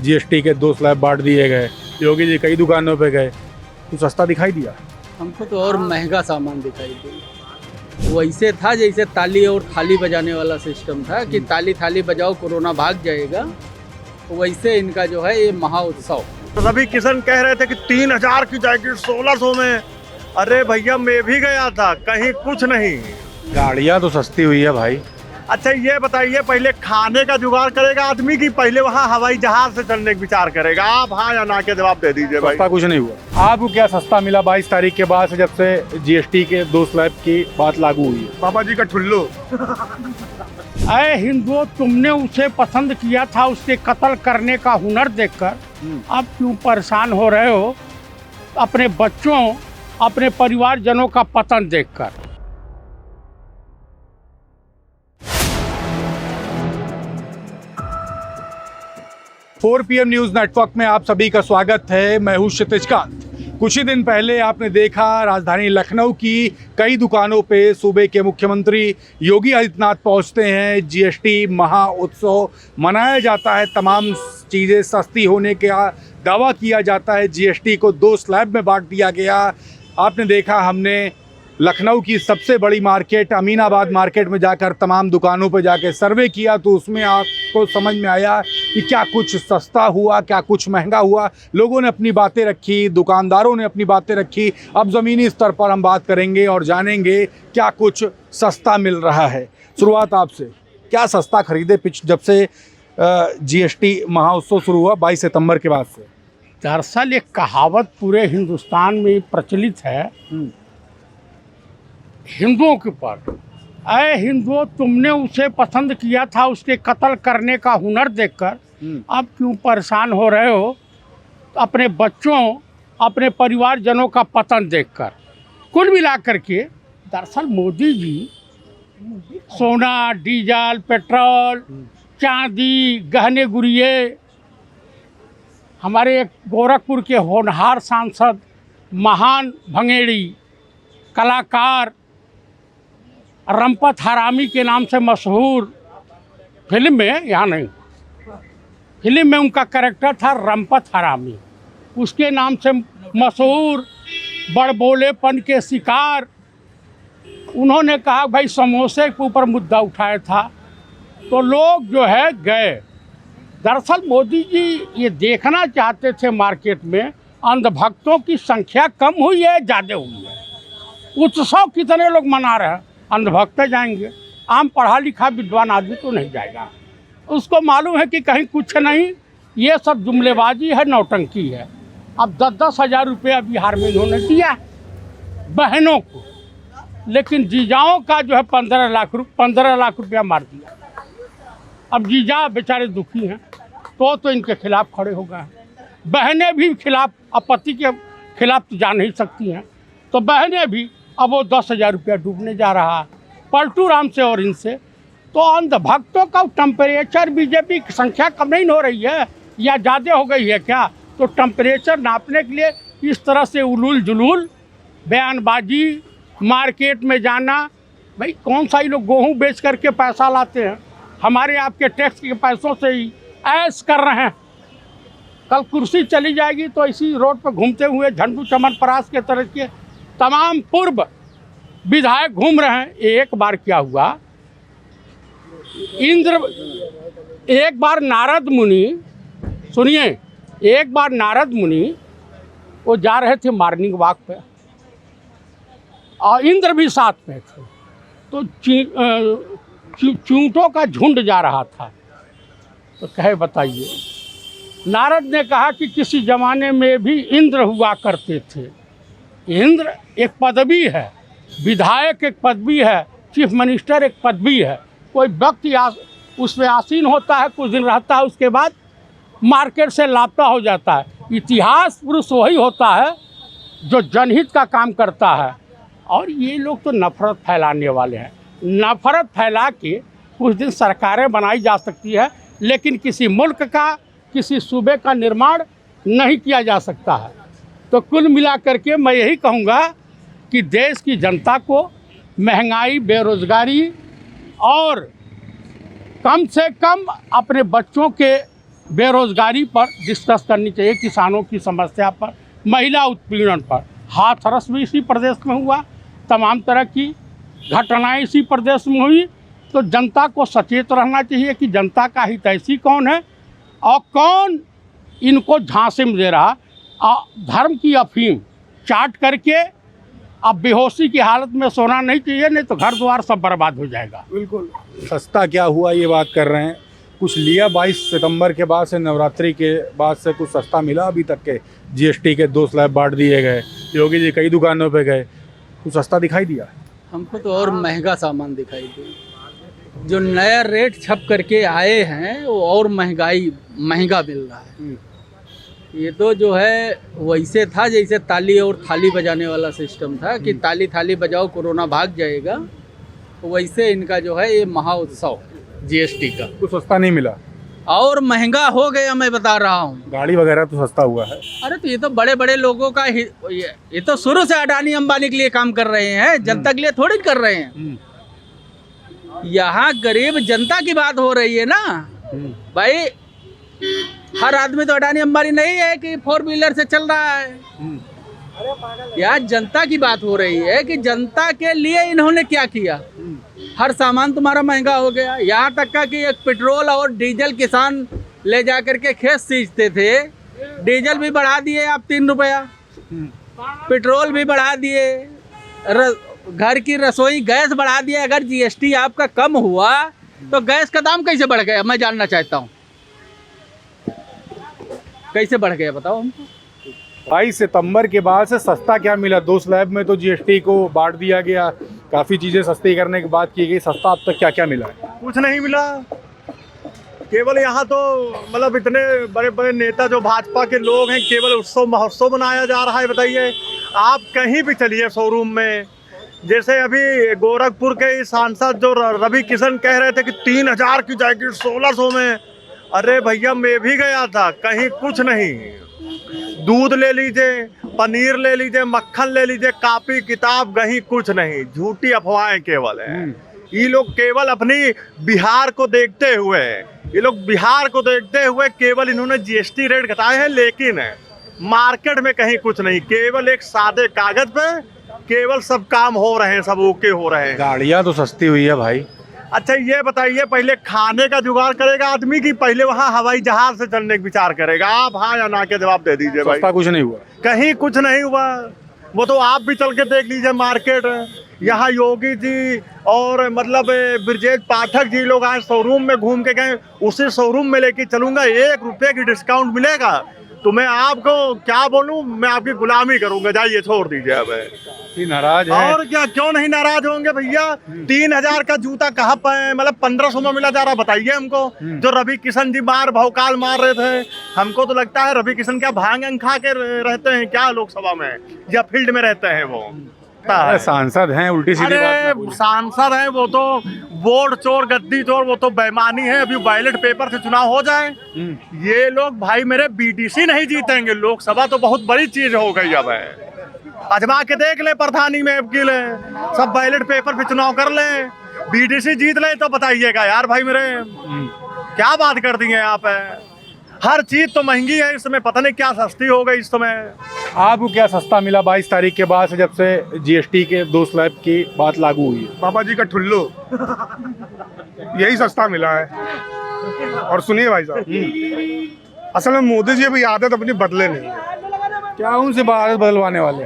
GST के 2 slab बांट दिए गए, योगी जी कई दुकानों पे गए, कुछ सस्ता दिखाई दिया? हमको तो और महंगा सामान दिखाई दिया। वैसे था जैसे ताली और थाली बजाने वाला सिस्टम था कि ताली थाली बजाओ कोरोना भाग जाएगा, वैसे इनका जो है ये महा उत्सव। रवि किशन कह रहे थे कि 3000 की जैकेट 1600 में। अरे भैया मैं भी गया था, कहीं कुछ नहीं। गाड़ियाँ तो सस्ती हुई है भाई। अच्छा ये बताइए, पहले खाने का जुगाड़ करेगा आदमी की पहले वहाँ हवाई जहाज से चलने का विचार करेगा? आप हाँ या ना के जवाब दे दीजिए भाई। सस्ता कुछ नहीं हुआ। आपको क्या सस्ता मिला 22 तारीख के बाद से, जब से जीएसटी के 2 स्लैब की बात लागू हुई है? बाबा जी का ठुल्लू। अरे हिंदुओं, तुमने उसे पसंद किया था उसके कत्ल करने का हुनर देखकर, अब क्यों परेशान हो रहे हो अपने बच्चों अपने परिवारजनों का पतन देखकर? 4 PM न्यूज़ नेटवर्क में आप सभी का स्वागत है। मैं हूं क्षितिज कांत। कुछ ही दिन पहले आपने देखा राजधानी लखनऊ की कई दुकानों पे सूबे के मुख्यमंत्री योगी आदित्यनाथ पहुंचते हैं। जीएसटी महा उत्सव मनाया जाता है, तमाम चीज़ें सस्ती होने का दावा किया जाता है। जीएसटी को 2 स्लैब में बांट दिया गया। आपने देखा, हमने लखनऊ की सबसे बड़ी मार्केट अमीनाबाद मार्केट में जाकर तमाम दुकानों पर जाकर सर्वे किया, तो उसमें आपको समझ में आया कि क्या कुछ सस्ता हुआ, क्या कुछ महंगा हुआ। लोगों ने अपनी बातें रखी, दुकानदारों ने अपनी बातें रखी। अब ज़मीनी स्तर पर हम बात करेंगे और जानेंगे क्या कुछ सस्ता मिल रहा है। शुरुआत आपसे, क्या सस्ता खरीदे जब से जीएसटी महोत्सव शुरू हुआ 22 सितंबर के बाद से? दरअसल एक कहावत पूरे हिंदुस्तान में प्रचलित है हिंदुओं के ऊपर। अरे हिंदुओं, तुमने उसे पसंद किया था उसके कत्ल करने का हुनर देखकर, अब क्यों परेशान हो रहे हो अपने बच्चों अपने परिवारजनों का पतन देखकर? कुल मिलाकर के दरअसल मोदी जी सोना, डीजल, पेट्रोल, चांदी, गहने गुड़िये, हमारे गोरखपुर के होनहार सांसद, महान भंगेड़ी कलाकार, रंपत हरामी के नाम से मशहूर, फिल्म में, यहाँ नहीं, फिल्म में उनका कैरेक्टर था रंपत हरामी, उसके नाम से मशहूर, बड़बोलेपन के शिकार। उन्होंने कहा भाई समोसे के ऊपर मुद्दा उठाया था तो लोग जो है गए। दरअसल मोदी जी ये देखना चाहते थे मार्केट में अंधभक्तों की संख्या कम हुई है ज़्यादा हुई है। उत्सव कितने लोग मना रहे हैं, अंधभक्त जाएंगे, आम पढ़ा लिखा विद्वान आदमी तो नहीं जाएगा। उसको मालूम है कि कहीं कुछ नहीं, ये सब जुमलेबाजी है, नौटंकी है। अब 10-10 हज़ार रुपया बिहार में इन्होंने दिया बहनों को, लेकिन जीजाओं का जो है 15 लाख रुपया मार दिया। अब जीजा बेचारे दुखी हैं तो इनके खिलाफ खड़े हो गए। बहनें भी खिलाफ, अब पति के खिलाफ तो जा नहीं सकती हैं, तो बहनें भी, अब वो 10,000 रुपया डूबने जा रहा पलटू राम से और इनसे। तो अंधभक्तों का टेम्परेचर, बीजेपी की संख्या कम नहीं हो रही है या ज़्यादा हो गई है क्या? तो टेम्परेचर नापने के लिए इस तरह से उलूल जुलूल बयानबाजी, मार्केट में जाना। भाई कौन सा ही लोग गेहूँ बेच करके पैसा लाते हैं, हमारे आपके टैक्स के पैसों से ही ऐश कर रहे हैं। कल कुर्सी चली जाएगी तो इसी रोड पर घूमते हुए झंडू चमन परास के तरह के तमाम पूर्व विधायक घूम रहे हैं। एक बार क्या हुआ, एक बार नारद मुनि, सुनिए, एक बार नारद मुनि वो जा रहे थे मॉर्निंग वॉक पे और इंद्र भी साथ में थे, तो चूंटों का झुंड जा रहा था। तो कहे बताइए, नारद ने कहा कि किसी ज़माने में भी इंद्र हुआ करते थे। इंद्र एक पदवी है, विधायक एक पदवी है, चीफ मिनिस्टर एक पदवी है। कोई व्यक्ति उसमें आसीन होता है, कुछ दिन रहता है, उसके बाद मार्केट से लापता हो जाता है। इतिहास पुरुष वही होता है जो जनहित का काम करता है। और ये लोग तो नफरत फैलाने वाले हैं। नफरत फैला के कुछ दिन सरकारें बनाई जा सकती है, लेकिन किसी मुल्क का, किसी सूबे का निर्माण नहीं किया जा सकता है। तो कुल मिलाकर के मैं यही कहूँगा कि देश की जनता को महंगाई, बेरोज़गारी और कम से कम अपने बच्चों के बेरोजगारी पर डिस्कस करनी चाहिए, किसानों की समस्या पर, महिला उत्पीड़न पर। हाथरस भी इसी प्रदेश में हुआ, तमाम तरह की घटनाएं इसी प्रदेश में हुई। तो जनता को सचेत रहना चाहिए कि जनता का हितैषी कौन है और कौन इनको झांसे में दे रहा। धर्म की अफीम चाट करके अब बेहोशी की हालत में सोना नहीं चाहिए, नहीं तो घर द्वार सब बर्बाद हो जाएगा। बिल्कुल। सस्ता क्या हुआ ये बात कर रहे हैं, कुछ लिया 22 सितंबर के बाद से, नवरात्रि के बाद से कुछ सस्ता मिला अभी तक के? जीएसटी के 2 स्लैब बांट दिए गए, योगी जी कई दुकानों पे गए, कुछ सस्ता दिखाई दिया? हमको तो और महंगा सामान दिखाई दिया। जो नया रेट छप करके आए हैं वो और महंगा मिल रहा है। ये तो जो है वैसे था जैसे ताली और थाली बजाने वाला सिस्टम था कि ताली थाली बजाओ कोरोना भाग जाएगा, वैसे इनका जो है ये महाउत्सव जीएसटी का। कुछ सस्ता नहीं मिला और महंगा हो गया, मैं बता रहा हूँ। गाड़ी वगैरह तो सस्ता हुआ है। अरे तो ये तो बड़े बड़े लोगों का ये तो शुरू से अडानी अंबानी के लिए काम कर रहे हैं, जनता के लिए थोड़ी कर रहे हैं। यहाँ गरीब जनता की बात हो रही है ना भाई। हर आदमी तो अडानी अंबानी नहीं है कि 4 व्हीलर से चल रहा है। यहाँ जनता की बात हो रही है कि जनता के लिए इन्होंने क्या किया। हर सामान तुम्हारा महंगा हो गया, यहाँ तक का कि एक पेट्रोल और डीजल किसान ले जा करके खेत सींचते थे, डीजल भी बढ़ा दिए आप 3 रुपया, पेट्रोल भी बढ़ा दिए, घर की रसोई गैस बढ़ा दिया। अगर जीएसटी आपका कम हुआ तो गैस का दाम कैसे बढ़ गया, मैं जानना चाहता हूँ। कैसे बढ़ गया बताओ हमको। 22 सितंबर के बाद से सस्ता क्या मिला? 2 स्लैब में तो जीएसटी को बांट दिया गया, काफ़ी चीज़ें सस्ती करने की बात की गई, सस्ता अब तक क्या क्या मिला है? कुछ नहीं मिला। केवल यहाँ तो मतलब इतने बड़े बड़े नेता जो भाजपा के लोग हैं, केवल उत्सव महोत्सव मनाया जा रहा है। बताइए, आप कहीं भी चलिए शोरूम में, जैसे अभी गोरखपुर के सांसद जो रवि किशन कह रहे थे कि 3000 की जैकेट 1600 में। अरे भैया, मैं भी गया था, कहीं कुछ नहीं। दूध ले लीजिए, पनीर ले लीजिए, मक्खन ले लीजिए, कॉपी किताब कहीं कुछ नहीं। झूठी अफवाहें केवल है। ये लोग केवल अपनी बिहार को देखते हुए केवल इन्होंने जीएसटी रेट घटाए हैं, लेकिन मार्केट में कहीं कुछ नहीं। केवल एक सादे कागज पे केवल सब काम हो रहे हैं, सब ओके हो रहे हैं। गाड़ियाँ तो सस्ती हुई है भाई। अच्छा ये बताइए, पहले खाने का जुगाड़ करेगा आदमी की पहले वहाँ हवाई जहाज से चलने का विचार करेगा? आप हाँ या ना के जवाब दे दीजिए भाई। सस्ता कुछ नहीं हुआ, कहीं कुछ नहीं हुआ। वो तो आप भी चल के देख लीजिए मार्केट। यहाँ योगी जी और मतलब ब्रजेश पाठक जी लोग आज शोरूम में घूम के गए, उसी शोरूम में लेके चलूंगा, 1 रुपये की डिस्काउंट मिलेगा। तो मैं आपको क्या बोलूं, मैं आपकी गुलामी करूंगा। जाइए, छोड़ दीजिए। अब नाराज है और क्या, क्यों नहीं नाराज होंगे भैया। 3000 का जूता कहाँ पे मतलब 1500 में मिला जा रहा, बताइए हमको। जो रवि किशन जी भौकाल मार रहे थे, हमको तो लगता है रवि किशन क्या भांग खा के रहते हैं क्या लोकसभा में, या फील्ड में रहते हैं वो? सांसद हैं, उल्टी सीधी बात ना बोलिए। सांसद हैं वो तो वोट चोर, गद्दी चोर, वो तो बेईमानी है। अभी बैलेट पेपर से चुनाव हो जाए, ये लोग भाई मेरे बीडीसी नहीं जीतेंगे। लोकसभा तो बहुत बड़ी चीज हो गई। अब है अजमा के देख ले, प्रधानी में अब की ले, सब बैलेट पेपर पे चुनाव कर ले, बीडीसी जीत ले तो बताइएगा यार भाई मेरे, क्या बात कर दी है आप। हर चीज तो महंगी है इस समय, पता नहीं क्या सस्ती हो गई इस समय। आपको क्या सस्ता मिला 22 तारीख के बाद से, जब से जीएसटी के 2 स्लैब की बात लागू हुई है? बाबा जी का ठुल्लू यही सस्ता मिला है। और सुनिए भाई साहब, असल में मोदी जी अभी आदत अपनी बदले नहीं है। क्या उनसे आदत बदलवाने वाले?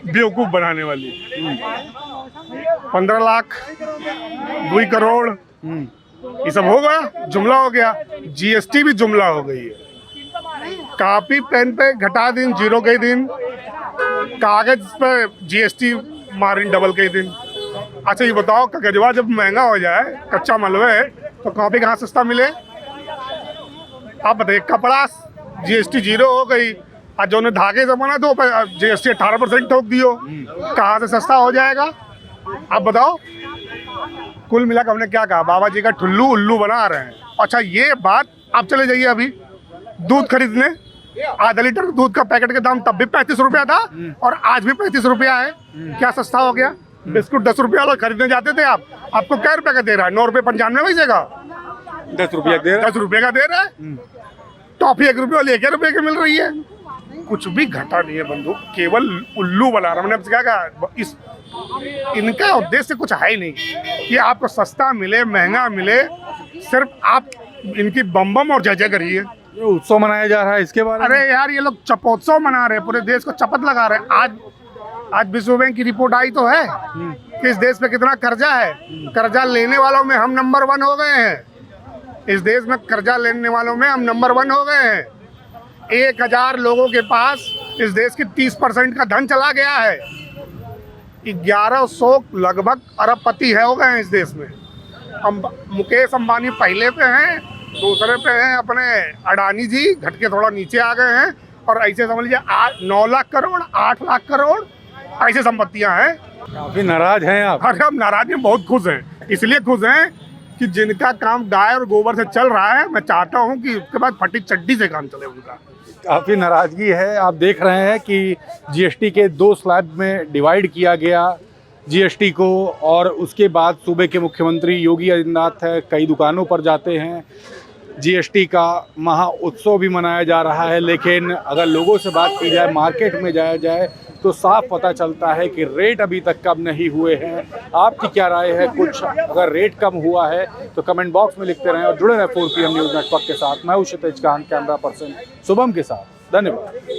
बेवकूफ़ बनाने वाली। 15 लाख 2 करोड़ ये सब हो गया, जुमला हो गया। जीएसटी भी जुमला हो गई है। कॉपी पेन पे घटा दिन, 0 के दिन, कागज पे जीएसटी मारिन डबल के दिन। अच्छा ये बताओ, कागजवा जब महंगा हो जाए, कच्चा मलबे, तो कॉपी कहाँ सस्ता मिले? आप बताइए, कपड़ा जीएसटी 0 हो गई, आज जो धागे जमाना तो जीएसटी 18% ठोक दियो, कहाँ से सस्ता हो जाएगा? आप बताओ। कुल मिलाकर हमने क्या कहा, बाबा जी का ठुल्लू उल्लू बना रहे हैं। अच्छा ये बात, आप चले जाइए अभी दूध खरीदने, आधा लीटर दूध का पैकेट का दाम तब भी 35 रुपया था और आज भी 35 रुपया है। क्या सस्ता हो गया? बिस्कुट 10 रुपया वाला खरीदने जाते थे आप, आपको क्या रुपये का दे रहा है? 9 रुपये 95 पैसे का 10 रुपया दे रहा है। 10 रुपये का दे रहा है। टॉफी 1 रुपये वाली 1 रुपये की मिल रही है। कुछ भी घटा नहीं है बंधु, केवल उल्लू बना रहा। मैंने आपसे कहा इस इनका उद्देश्य कुछ है ही नहीं कि आपको सस्ता मिले महंगा मिले, सिर्फ आप इनकी बम बम और जय जय करिए। ये उत्सव मनाया जा रहा है, इसके बारे में अरे यार, ये लोग चपोत्सव मना रहे हैं, पूरे देश को चपत लगा रहे हैं। आज विश्व बैंक की रिपोर्ट आई तो है कि इस देश में कितना कर्जा है। कर्जा लेने वालों में हम नंबर 1 हो गए हैं। इस देश में कर्जा लेने वालों में हम नंबर 1 हो गए हैं। 1000 लोगों के पास इस देश की 30% का धन चला गया है। 1100 लगभग अरबपति हो गए हैं इस देश में। मुकेश अंबानी पहले पे हैं, दूसरे पे हैं अपने अडानी जी, घटके थोड़ा नीचे आ गए हैं। और ऐसे समझ लीजिए 9 लाख करोड़ 8 लाख करोड़ ऐसे संपत्तियां हैं। काफी नाराज हैं आप। अरे हम नाराज हैं, बहुत खुश हैं। इसलिए खुश हैं कि जिनका काम गाय और गोबर से चल रहा है, मैं चाहता हूं कि उसके बाद फटी चड्डी से काम चले उनका। काफ़ी नाराज़गी है। आप देख रहे हैं कि जीएसटी के 2 स्लैब में डिवाइड किया गया जीएसटी को, और उसके बाद सूबे के मुख्यमंत्री योगी आदित्यनाथ कई दुकानों पर जाते हैं। जीएसटी का महा उत्सव भी मनाया जा रहा है, लेकिन अगर लोगों से बात की जाए, मार्केट में जाया जाए, तो साफ पता चलता है कि रेट अभी तक कम नहीं हुए हैं। आपकी क्या राय है? कुछ अगर रेट कम हुआ है तो कमेंट बॉक्स में लिखते रहें और जुड़े रहें 4PM न्यूज़ नेटवर्क के साथ। मैं हूं क्षितिज कांत, कैमरा पर्सन शुभम के साथ। धन्यवाद।